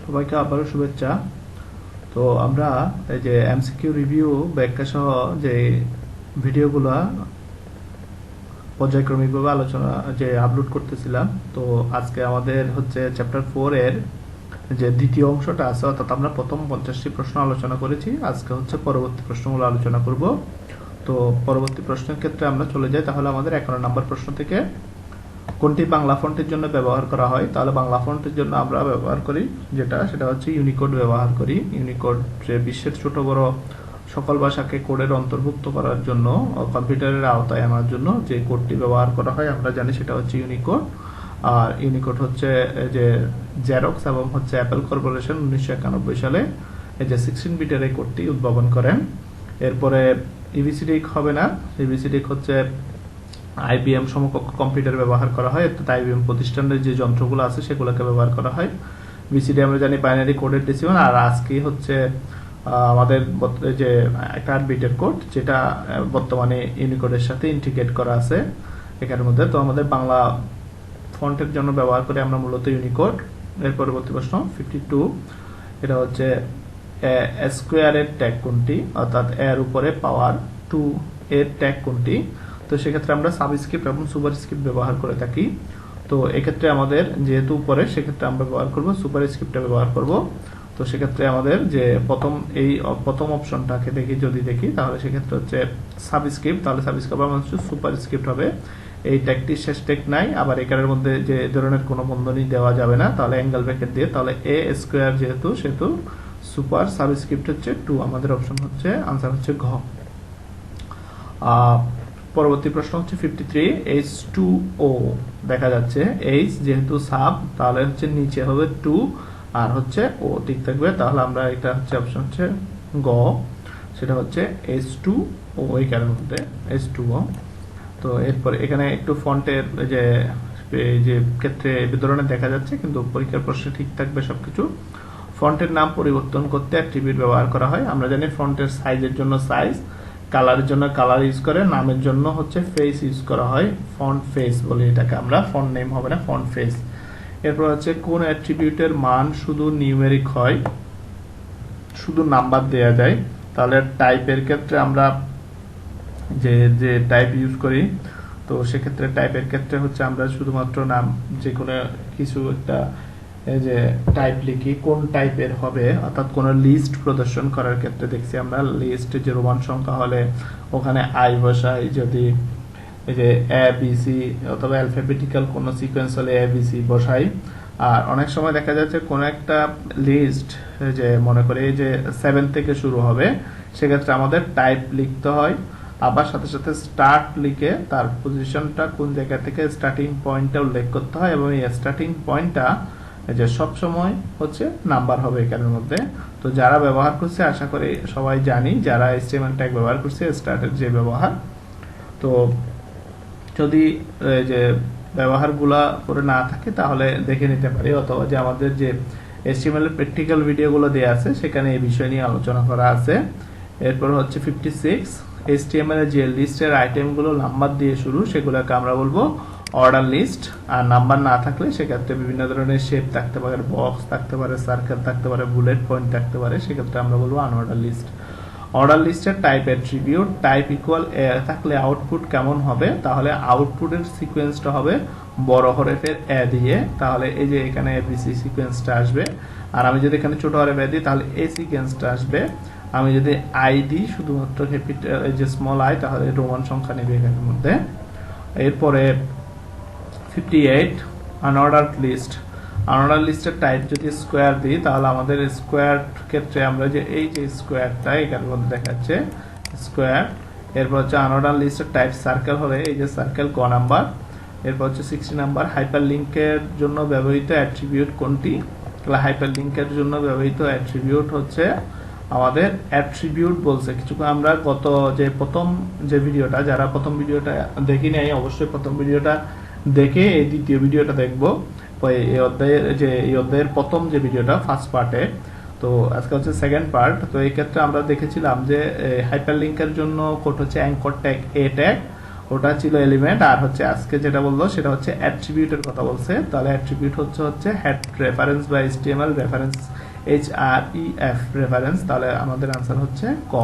সবাইকে আবারও শুভেচ্ছা। তো আমরা এই যে এমসিকিউ রিভিউ ব্যাখ্যা সহ যে ভিডিওগুলো পর্যায়ক্রমিকভাবে আলোচনা যে আপলোড করতেছিলাম, তো আজকে আমাদের হচ্ছে চ্যাপ্টার 4 এর যে দ্বিতীয় অংশটা আছে, অর্থাৎ আমরা প্রথম 50টি প্রশ্ন আলোচনা করেছি, আজকে হচ্ছে পরবর্তী প্রশ্নগুলো আলোচনা করব। তো পরবর্তী প্রশ্নের ক্ষেত্রে আমরা চলে যাই। তাহলে আমাদের 11 নম্বর প্রশ্ন থেকে, কোনটি বাংলা ফন্টের জন্য ব্যবহার করা হয়? তাহলে বাংলা ফন্টের জন্য আমরা ব্যবহার করি সেটা হচ্ছে ইউনিকোড ব্যবহার করি। ইউনিকোড যে বিশ্বের ছোট বড় সকল ভাষাকে কোডের অন্তর্ভুক্ত করার জন্য, কম্পিউটারের আওতায় আনার জন্য যে কোডটি ব্যবহার করা হয় আমরা জানি সেটা হচ্ছে ইউনিকোড। আর ইউনিকোড হচ্ছে যে জেরক্স এবং হচ্ছে অ্যাপল কর্পোরেশন 1991 সালে এই যে 16 বিটের এই কোডটি উদ্ভাবন করেন। এরপরে ইবিসিডিক হবে না, ইবিসিডিক হচ্ছে আইবিএম সমকক্ষ কম্পিউটার ব্যবহার করা হয়, অর্থাৎ আইবিএম প্রতিষ্ঠানের যে যন্ত্রগুলো আছে সেগুলোকে ব্যবহার করা হয়। বিসিডি আমরা জানি বাইনারি কোডের ডেসিমাল, আর আজকে হচ্ছে আমাদের যে একটা 8 বিটের কোড, যেটা বর্তমানে ইউনিকোডের সাথে ইন্টিগ্রেট করা আছে এখানের মধ্যে। তো আমাদের বাংলা ফন্টের জন্য ব্যবহার করি আমরা মূলত ইউনিকোড। এর পরবর্তী প্রশ্ন 52, এটা হচ্ছে স্কোয়ারের ট্যাগ কোনটি, অর্থাৎ এর উপরে পাওয়ার 2 এর ট্যাগ কোনটি? তো সেক্ষেত্রে আমরা সাবস্ক্রিপ্ট এবং সুপারস্ক্রিপ্ট ব্যবহার করে থাকি। তো এক্ষেত্রে আমাদের যেহেতু উপরে, সেক্ষেত্রে আমরা ব্যবহার করব সুপারস্ক্রিপ্টটা ব্যবহার করব। তো সেক্ষেত্রে আমাদের যে প্রথম অপশনটাকে দেখি তাহলে সেক্ষেত্রে হচ্ছে সাবস্ক্রিপ্ট, তাহলে সাবস্ক্রিপ্ট আমার হচ্ছে সুপারস্ক্রিপ্ট হবে। এই ট্যাগটির শেষ ট্যাগ নাই, আবার এখানের মধ্যে যে ধরনের কোনো বন্ধনী দেওয়া যাবে না, তাহলে অ্যাঙ্গেল ব্র্যাকেট দিয়ে, তাহলে এ স্কোয়ার যেহেতু সেহেতু সুপার সাবস্ক্রিপ্ট হচ্ছে 2, আমাদের অপশন হচ্ছে আনসার হচ্ছে ঘ। পরবর্তী প্রশ্ন হচ্ছে 53, H2O দেখা যাচ্ছে, H যেহেতু সাব তাহলে হচ্ছে নিচে হবে 2 আর হচ্ছে ও ঠিক থাকবে, তাহলে আমরা এটা হচ্ছে অপশন হচ্ছে গ, সেটা হচ্ছে H2O এর মধ্যে H2O। তো এরপর এখানে একটু ফন্টের যে ক্ষেত্রে বিবরণে দেখা যাচ্ছে, কিন্তু পরীক্ষার প্রশ্নে ঠিক থাকবে সবকিছু। ফন্টের নাম পরিবর্তন করতে অ্যাট্রিবিউট ব্যবহার করা হয়। আমরা জানি ফন্টের সাইজের জন্য সাইজ, কালারের জন্য কালার ইউজ করে, নামের জন্য হচ্ছে ফেস ইউজ করা হয়, ফন্ট ফেস বলি এটাকে আমরা, ফন্ট নেম হবে না, ফন্ট ফেস। এরপর হচ্ছে কোন অ্যাট্রিবিউটের মান শুধু নিউমেরিক হয়, শুধু নাম্বার দেয়া যায়? তাহলে টাইপের ক্ষেত্রে আমরা যে টাইপ ইউজ করি, তো সেক্ষেত্রে টাইপের ক্ষেত্রে হচ্ছে আমরা শুধুমাত্র নাম, যে কোনো কিছু একটা যে টাইপ লিখি কোন টাইপের হবে, অর্থাৎ কোন লিস্ট প্রদর্শন করার ক্ষেত্রে দেখছি আমরা লিস্ট যে রোমান সংখ্যা হলে ওখানে আই বসাই, যদি এই যে এ বি সি অথবা অ্যালফাবেটিক্যাল কোন সিকোয়েন্স হলে এ বি সি বসাই। আর অনেক সময় দেখা যাচ্ছে কোন একটা লিস্ট, যে মনে করি যে 7 থেকে শুরু হবে, সেক্ষেত্রে আমাদের টাইপ লিখতে হয়, আবার সাথে সাথে স্টার্ট লিখে তার পজিশনটা কোন জায়গা থেকে স্টার্টিং পয়েন্টটা উল্লেখ করতে হয়, এবং এই স্টার্টিং পয়েন্টটা যে সব সময় হচ্ছে নাম্বার হবে এখানের মধ্যে। তো যারা ব্যবহার করছে আশা করি সবাই জানি, যারা HTML ট্যাগ ব্যবহার করছে স্টার্টের যে ব্যবহার। তো যদি যে ব্যবহারগুলা করে না থাকে তাহলে দেখে নিতে পারি, অথবা যে আমাদের যে HTML এর প্র্যাকটিক্যাল ভিডিওগুলো দেওয়া আছে সেখানে এই বিষয় নিয়ে আলোচনা করা আছে। এরপর হচ্ছে 56, HTML এর যে লিস্টের আইটেমগুলো নাম্বার দিয়ে শুরু সেগুলোকে আমরা বলবো অর্ডার লিস্ট। আর নাম্বার না থাকলে সেক্ষেত্রে বিভিন্ন ধরনের শেপ থাকতে পারে, বক্স থাকতে পারে, সার্কেল থাকতে পারে, বুলেট পয়েন্ট থাকতে পারে, সেক্ষেত্রে আমরা বলবো আনঅর্ডার লিস্ট। অর্ডার লিস্টের টাইপ অ্যাট্রিবিউট, টাইপ ইকুয়াল এ থাকলে আউটপুট কেমন হবে? তাহলে আউটপুটের সিকোয়েন্সটা হবে বড় হরফের এ দিয়ে, তাহলে এই যে এখানে এবিসি সিকোয়েন্সটা আসবে। আর আমি যদি এখানে ছোট হরফ এ দিই তাহলে এই সিকোয়েন্সটা আসবে। আমি যদি আই দিই শুধুমাত্র ক্যাপিটাল এই যে স্মল আই, তাহলে রোমান সংখ্যা নেবে এখানের মধ্যে। এরপরে 58, আনঅর্ডারড লিস্ট। আনঅর্ডার লিস্টের টাইপ যদি স্কোয়ার দিই তাহলে আমাদের স্কোয়ার ক্ষেত্রে আমরা যে এই যে স্কোয়ারটা এখানের মধ্যে দেখাচ্ছে স্কোয়ার। এরপর হচ্ছে আনঅর্ডার লিস্টের টাইপ সার্কেল হলে এই যে সার্কেল ক নাম্বার। এরপর হচ্ছে 60 নাম্বার, হাইপার লিঙ্কের জন্য ব্যবহৃত অ্যাট্রিবিউট কোনটি? হাইপার লিঙ্কের জন্য ব্যবহৃত অ্যাট্রিবিউট হচ্ছে আমাদের অ্যাট্রিবিউট বলছে কিছুক্ষণ আমরা গত যে প্রথম যে ভিডিওটা, যারা প্রথম ভিডিওটা দেখি নাই অবশ্যই প্রথম ভিডিওটা দেখে এই দ্বিতীয় ভিডিওটা দেখবো। এই অধ্যায়ের প্রথম যে ভিডিওটা ফার্স্ট পার্টে, তো আজকে হচ্ছে সেকেন্ড পার্ট। তো এই ক্ষেত্রে আমরা দেখেছিলাম যে হাইপার লিঙ্কের জন্য কোড হচ্ছে অ্যাঙ্কর ট্যাগ এ ট্যাগ, ওটা ছিল এলিমেন্ট, আর হচ্ছে আজকে যেটা বললো সেটা হচ্ছে অ্যাট্রিবিউটের কথা বলছে। তাহলে অ্যাট্রিবিউট হচ্ছে হেড রেফারেন্স বা এইচটিএমএল রেফারেন্স, HREF রেফারেন্স। তাহলে আমাদের আনসার হচ্ছে ক।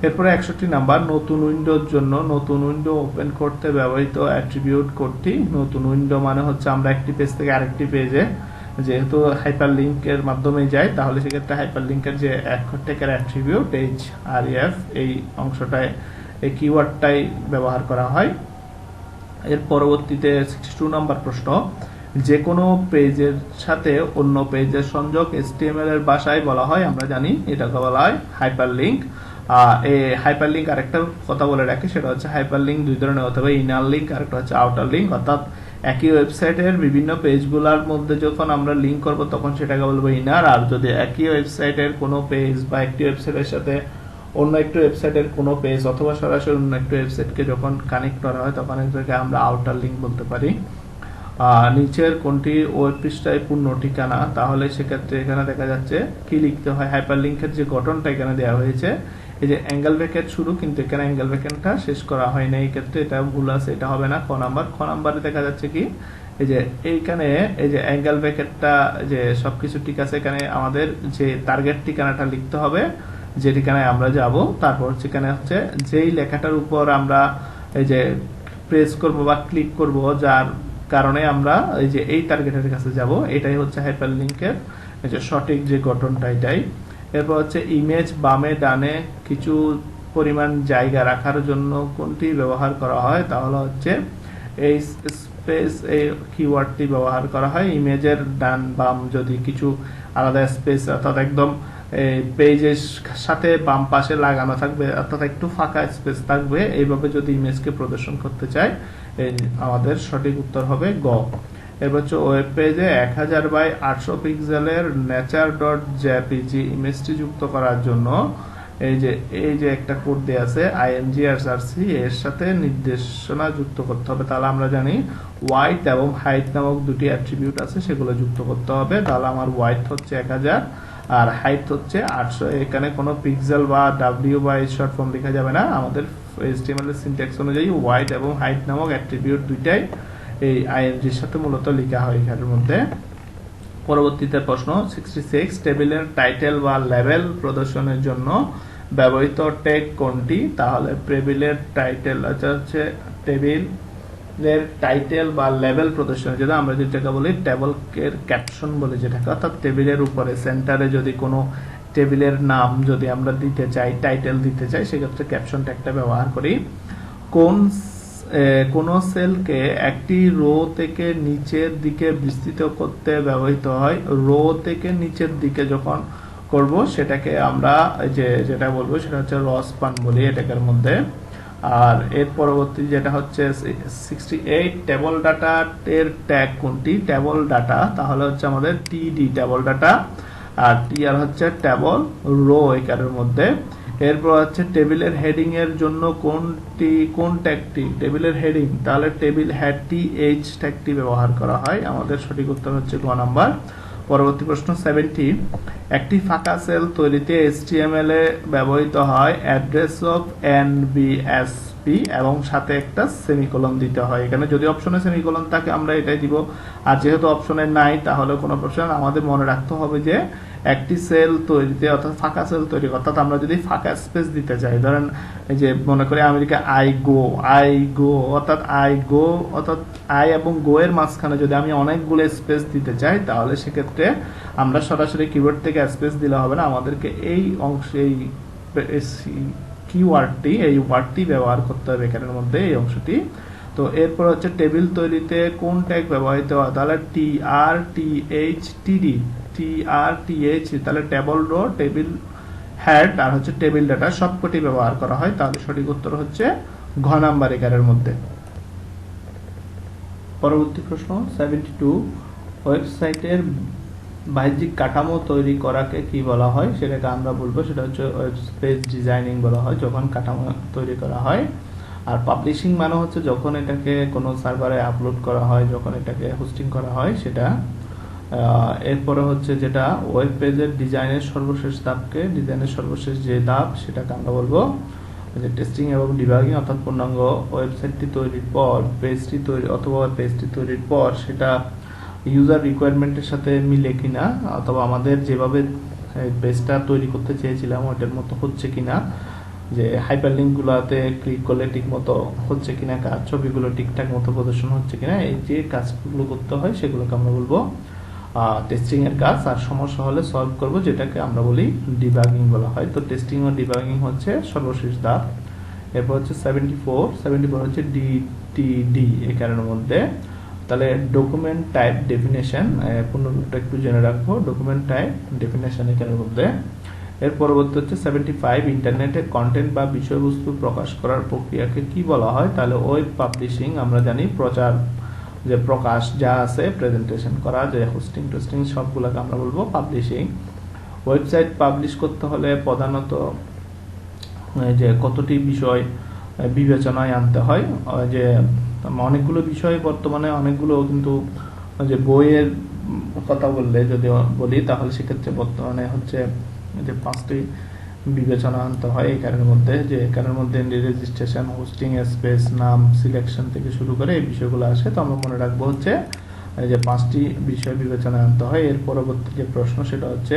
এরপরে 61 নাম্বার, নতুন উইন্ডোর জন্য নতুন উইন্ডো ওপেন করতে ব্যবহৃত অ্যাট্রিবিউট কোডটি। নতুন উইন্ডো মানে হচ্ছে আমরা একটি পেজ থেকে আরেকটি পেজে যেহেতু হাইপার লিঙ্কের মাধ্যমে যাই, তাহলে সেক্ষেত্রে হাইপার লিঙ্কের যে টেকের অ্যাট্রিবিউট HREF এই অংশটায় এই কিওয়ার্ডটাই ব্যবহার করা হয়। এর পরবর্তীতে 62 নাম্বার প্রশ্ন, যে কোনো পেজের সাথে অন্য পেজের সংযোগ HTML এর ভাষায় বলা হয়, আমরা জানি এটাকে বলা হয় হাইপার লিঙ্ক। এই হাইপার লিঙ্ক আরেকটা কথা বলে রাখি, সেটা হচ্ছে হাইপার লিঙ্ক দুই ধরনের হতে হবে, ইনার লিঙ্ক আর একটা হচ্ছে আউটার লিঙ্ক। অর্থাৎ একই ওয়েবসাইটের বিভিন্ন পেজগুলোর মধ্যে যখন আমরা লিঙ্ক করব তখন সেটাকে বলবো ইনার, আর যদি একই ওয়েবসাইটের কোনো পেজ বা একটি ওয়েবসাইটের সাথে অন্য একটি ওয়েবসাইটের কোনো পেজ অথবা সরাসরি অন্য একটি ওয়েবসাইটকে যখন কানেক্ট করা হয় তখন এটাকে আমরা আউটার লিঙ্ক বলতে পারি। নিচের কোনটি ওয়েব পৃষ্ঠায় পূর্ণ ঠিকানা, তাহলে সেক্ষেত্রে এখানে দেখা যাচ্ছে কি লিখতে হয়, হাইপার লিঙ্কের যে গঠনটা এখানে দেওয়া হয়েছে, এই যে অ্যাঙ্গেল ব্র্যাকেট শুরু, কিন্তু এখানে অ্যাঙ্গেল ব্র্যাকেটটা শেষ করা হয় না, এই ক্ষেত্রে এটা ভুল আছে, এটা হবে না। খ নাম্বারে দেখা যাচ্ছে কি, এই যে এইখানে এই যে অ্যাঙ্গেল ব্র্যাকেটটা যে সবকিছু ঠিক আছে, এখানে আমাদের যে টার্গেট ঠিকানাটা লিখতে হবে, যে ঠিকানায় আমরা যাব, তারপর সেখানে হচ্ছে যেই লেখাটার উপর আমরা এই যে প্রেস করব বা ক্লিক করব, যার কারণে আমরা এই যে এই টার্গেটের কাছে যাব, এটাই হচ্ছে হাইপার লিঙ্কের এই যে সঠিক যে গঠনটা এটাই। এরপর হচ্ছে ইমেজ বামে ডানে কিছু পরিমাণ জায়গা রাখার জন্য কোনটি ব্যবহার করা হয়, তাহলে হচ্ছে এই স্পেস এই কিওয়ার্ডটি ব্যবহার করা হয়। ইমেজের ডান বাম যদি কিছু আলাদা স্পেস অর্থাৎ একদম পেজের সাথে বাম পাশে লাগানো থাকবে, অর্থাৎ একটু ফাঁকা স্পেস থাকবে, এইভাবে যদি ইমেজকে প্রদর্শন করতে চাই আমাদের সঠিক উত্তর হবে গ। এরপর হচ্ছে ওয়েব পেজে 1000 বাই 800 পিক্সেলের nature.jpg ইমেজটি যুক্ত করার জন্য এই যে একটা কোড দেয়া আছে imgrc, এর সাথে নির্দেশনা যুক্ত করতে হবে। তাহলে আমরা জানি ওয়াইড এবং হাইট নামক দুটি অ্যাট্রিবিউট আছে, সেগুলো যুক্ত করতে হবে। তাহলে আমার ওয়াইড হচ্ছে 1000 আর হাইট হচ্ছে 800। এখানে কোনো পিক্সেল বা ডাব্লিউ বা শর্ট ফর্ম লেখা যাবে না, আমাদের HTML এর সিনট্যাক্স অনুযায়ী ওয়াইড এবং হাইট নামক অ্যাট্রিবিউট দুইটাই এই আইএনজির সাথে মূলত লেখা হয় এখানের মধ্যে। পরবর্তীতে প্রশ্ন 66, টেবিলের টাইটেল বা লেবেল প্রদর্শনের জন্য ব্যবহৃত ট্যাগ কোনটি, তাহলে টেবিলের টাইটেল হচ্ছে টেবিলের টাইটেল বা লেবেল প্রদর্শন, যেটা আমরা যেটাকে বলি টেবলের ক্যাপশন বলে, যেটাকে অর্থাৎ টেবিলের উপরে সেন্টারে যদি কোনো টেবিলের নাম যদি আমরা দিতে চাই, টাইটেল দিতে চাই, সেক্ষেত্রে ক্যাপশন ট্যাগটা ব্যবহার করি। কোন সেলকে একটি রো থেকে নিচের দিকে বিস্তৃত করতে ব্যবহৃত হয়, রো থেকে নিচের দিকে যখন করব সেটাকে আমরা যেটা বলবো সেটা হচ্ছে র স্পান বলি এটাকের মধ্যে। আর এর পরবর্তী যেটা হচ্ছে 68, টেবল ডাটা এর ট্যাগ কোনটি, টেবল ডাটা তাহলে হচ্ছে আমাদের টিডি টেবল ডাটা, আর টিআর হচ্ছে টেবল রো একারের মধ্যে। এরপর হচ্ছে টেবিলের হেডিং এর জন্য কোন ট্যাগটি, টেবিলের হেডিং, তাহলে টেবিল হেড টিএইচ ট্যাগটি ব্যবহার করা হয়। আমাদের সঠিক উত্তর হচ্ছে গ নাম্বার। পরবর্তী প্রশ্ন 70, একটি ফাঁকা সেল তৈরিতে HTML এ ব্যবহৃত হয় অ্যাড্রেস অফ NBSP এবং সাথে একটা সেমিকোলন দিতে হয়। এখানে যদি অপশনে সেমিকোলন থাকে আমরা এটাই দিব, আর যেহেতু অপশনে নাই তাহলে কোনো প্রশ্ন আমাদের মনে রাখতে হবে যে একটি সেল তৈরিতে অর্থাৎ ফাঁকা সেল তৈরি, অর্থাৎ আমরা যদি ফাঁকা স্পেস দিতে চাই, ধরেন এই যে মনে করি আমেরিকা আই গো অর্থাৎ আই এবং গো এর মাঝখানে যদি আমি অনেকগুলো স্পেস দিতে চাই, তাহলে সেক্ষেত্রে আমরা সরাসরি কিবোর্ড থেকে স্পেস দিলে হবে না, আমাদেরকে এই অংশে এই কিওয়ার্ডটি এই ওয়ার্ডটি ব্যবহার করতে হবে এখানের মধ্যে এই অংশটি। তো এরপর হচ্ছে টেবিল তৈরিতে কোন ট্যাগ ব্যবহৃত হয়, তাহলে TRTH, তাহলে টেবল রো, টেবিল হেড আর হচ্ছে টেবিল ডাটা সবকটি ব্যবহার করা হয়। তাহলে সঠিক উত্তর হচ্ছে ঘ নাম্বার একারের মধ্যে। পরবর্তী প্রশ্ন 72, ওয়েবসাইটের বাহ্যিক কাঠামো তৈরি করাকে কি বলা হয়, সেটাকে আমরা বলবো সেটা হচ্ছে ওয়েব পেজ ডিজাইনিং বলা হয় যখন কাঠামো তৈরি করা হয়। আর পাবলিশিং মানে হচ্ছে যখন এটাকে কোনো সার্ভারে আপলোড করা হয়, যখন এটাকে হোস্টিং করা হয় সেটা। এরপরে হচ্ছে যেটা ওয়েব পেজের ডিজাইনের সর্বশেষ ধাপকে, ডিজাইনের সর্বশেষ যে ধাপ সেটাকে আমরা বলবো যে টেস্টিং এবং ডিবাগিং অর্থাৎ পূর্ণাঙ্গ ওয়েবসাইটটি তৈরির পর পেজটি তৈরি অথবা পেজটি তৈরির পর সেটা ইউজার রিকোয়ারমেন্টের সাথে মিলে কিনা অথবা আমাদের যেভাবে পেজটা তৈরি করতে চেয়েছিলাম ওইটার মতো হচ্ছে কিনা, যে হাইপারলিঙ্কগুলোতে ক্লিক করলে ঠিক মতো হচ্ছে কিনা কাজ, ছবিগুলো ঠিকঠাক মতো প্রদর্শন হচ্ছে কিনা, এই যে কাজগুলো করতে হয় সেগুলোকে আমরা বলবো টেস্টিং এর কাজ। আর সমস্যা হলে সলভ করব, যেটাকে আমরা বলি ডিবাগিং বলা হয়। তো টেস্টিং ও ডিবাগিং হচ্ছে সর্বশেষ ধাপ। এরপর হচ্ছে 74 হচ্ছে ডিটিডি এখানের মধ্যে। তাহলে ডকুমেন্ট টাইপ ডেফিনেশন, পুনরুক্তটা একটু জেনে রাখবো, ডকুমেন্ট টাইপ ডেফিনেশন এখানের মধ্যে। এর পরবর্তী হচ্ছে 75 ইন্টারনেটে কন্টেন্ট বা বিষয়বস্তু প্রকাশ করার প্রক্রিয়াকে কি বলা হয়। তাহলে ওয়েব পাবলিশিং আমরা জানি, প্রচার যে প্রকাশ যা আছে প্রেজেন্টেশন করা, যে হোস্টিং টোস্টিং সবগুলোকে আমরা বলবো পাবলিশিং। ওয়েবসাইট পাবলিশ করতে হলে প্রধানত যে কতটি বিষয় বিবেচনায় আনতে হয়, যে অনেকগুলো বিষয় বর্তমানে অনেকগুলো, কিন্তু যে বইয়ের কথা বললে যদি বলি তাহলে সেক্ষেত্রে বর্তমানে হচ্ছে যে 5টি বিবেচনা আনতে হয় এখানের মধ্যে, যে এখানের মধ্যে রেজিস্ট্রেশন, হোস্টিং স্পেস, নাম, সিলেকশন থেকে শুরু করে এই বিষয়গুলো আসে। তো আমরা মনে রাখবো হচ্ছে যে 5টি বিষয় বিবেচনা আনতে হয়। এর পরবর্তী যে প্রশ্ন সেটা হচ্ছে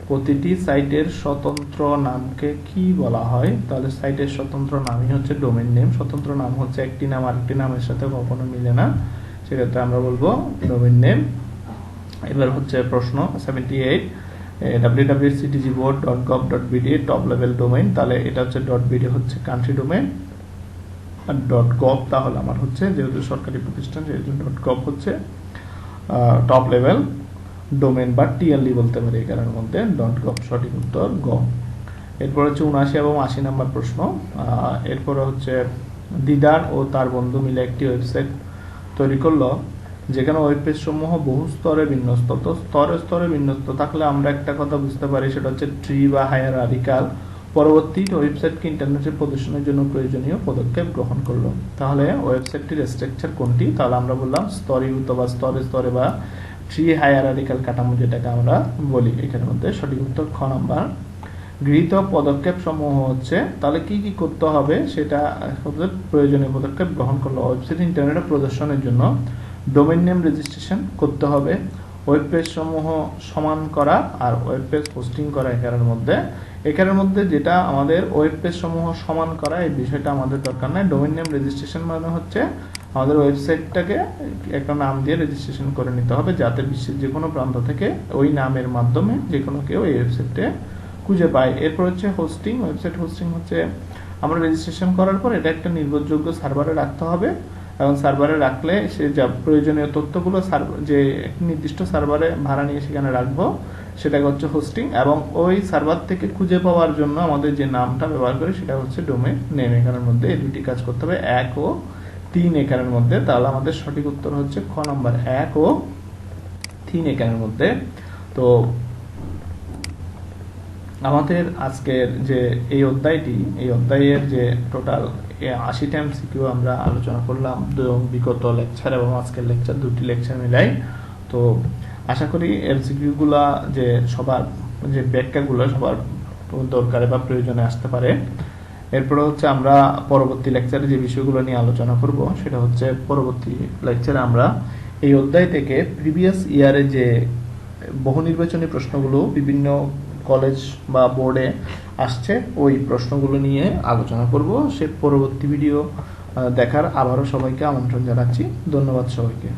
প্রতিটি সাইটের স্বতন্ত্র নামকে কি বলা হয়। তাহলে সাইটের স্বতন্ত্র নামই হচ্ছে ডোমেইন নেম। স্বতন্ত্র নাম হচ্ছে একটি নাম আরেকটি নামের সাথে কখনো মিলে না, সেক্ষেত্রে আমরা বলবো ডোমেইন নেম। এবার হচ্ছে প্রশ্ন 78, www.ctgboard.gov.bd টপ লেভেল ডোমেইন। তাহলে এটা হচ্ছে .bd হচ্ছে কান্ট্রি ডোমেইন, আর .gov তাহলে আমার হচ্ছে যেহেতু সরকারি প্রতিষ্ঠান সেহেতু .gov হচ্ছে টপ লেভেল ডোমেইন বা টিএলডি বলতে পারি এখানের মধ্যে। .gov সঠিক উত্তর গ। এরপর হচ্ছে 79 এবং 80 নম্বর প্রশ্ন। এরপর হচ্ছে দিদার ও তার বন্ধু মিলে একটি ওয়েবসাইট তৈরি করলো যেখানে ওয়েব পেজ সমূহ বহু স্তরে বিন্যস্ত। তো স্তরে স্তরে বিন্যস্ত থাকলে আমরা একটা কথা বুঝতে পারি, সেটা হচ্ছে ট্রি বা হায়ারার্কিক্যাল। পরবর্তী ওয়েবসাইটকে ইন্টারনেটে প্রদর্শনের জন্য প্রয়োজনীয় পদক্ষেপ গ্রহণ করলো। তাহলে ওয়েবসাইটটির স্ট্রাকচার কোনটি? তাহলে আমরা বললাম স্তরীভূত বা স্তরে স্তরে বা ট্রি হায়ারার্কিক্যাল কাঠামো, যেটাকে আমরা বলি এখানের মধ্যে। সঠিক উত্তর খ নাম্বার। গৃহীত পদক্ষেপ সমূহ হচ্ছে, তাহলে কি কি করতে হবে সেটা প্রয়োজনীয় পদক্ষেপ গ্রহণ করলো। ওয়েবসাইট ইন্টারনেটে প্রদর্শনের জন্য ডোমেইন নেম রেজিস্ট্রেশন করতে হবে, ওয়েব পেজ সমূহ সমান করা, আর ওয়েব পেজ হোস্টিং করা এখানের মধ্যে যেটা আমাদের ওয়েব পেজ সমূহ সমান করা, এই বিষয়টা আমাদের দরকার নাই। ডোমেইন নেম রেজিস্ট্রেশন মানে হচ্ছে আমাদের ওয়েবসাইটটাকে একটা নাম দিয়ে রেজিস্ট্রেশন করে নিতে হবে, যাতে বিশ্বের যে কোনো প্রান্ত থেকে ওই নামের মাধ্যমে যে কোনো কেউ এই ওয়েবসাইটে খুঁজে পায়। এরপর হচ্ছে হোস্টিং। ওয়েবসাইট হোস্টিং হচ্ছে আমরা রেজিস্ট্রেশন করার পর এটা একটা নির্ভরযোগ্য সার্ভারে রাখতে হবে, এবং সার্ভারে রাখলে সে যা প্রয়োজনীয় তথ্যগুলো যে একটি নির্দিষ্ট সার্ভারে ভাড়া নিয়ে সেখানে রাখবো, সেটাকে হচ্ছে হোস্টিং। এবং ওই সার্ভার থেকে খুঁজে পাওয়ার জন্য আমাদের যে নামটা ব্যবহার করি সেটা হচ্ছে ডোমেইন নেম। এখানের মধ্যে এই দুটি কাজ করতে হবে, 1 ও 3 এখানের মধ্যে। তাহলে আমাদের সঠিক উত্তর হচ্ছে খ নম্বর, 1 ও 3 এখানের মধ্যে। তো আমাদের আজকের যে এই অধ্যায়ের যে টোটাল 80টা এমসিকিউ আমরা আলোচনা করলাম বিগত লেকচার এবং আজকের লেকচার, দুটি লেকচার মিলাই। তো আশা করি এমসিকিউ গুলা যে সবার যে ব্যাখ্যাগুলো সবার দরকারে বা প্রয়োজনে আসতে পারে। এরপরে হচ্ছে আমরা পরবর্তী লেকচারে যে বিষয়গুলো নিয়ে আলোচনা করব সেটা হচ্ছে পরবর্তী লেকচারে আমরা এই অধ্যায় থেকে প্রিভিয়াস ইয়ারে যে বহু নির্বাচনী প্রশ্নগুলো বিভিন্ন কলেজ বা বোর্ডে আসছে ওই প্রশ্নগুলো নিয়ে আলোচনা করব। সে পরবর্তী ভিডিও দেখার আবারও সবাইকে আমন্ত্রণ জানাচ্ছি। ধন্যবাদ সবাইকে।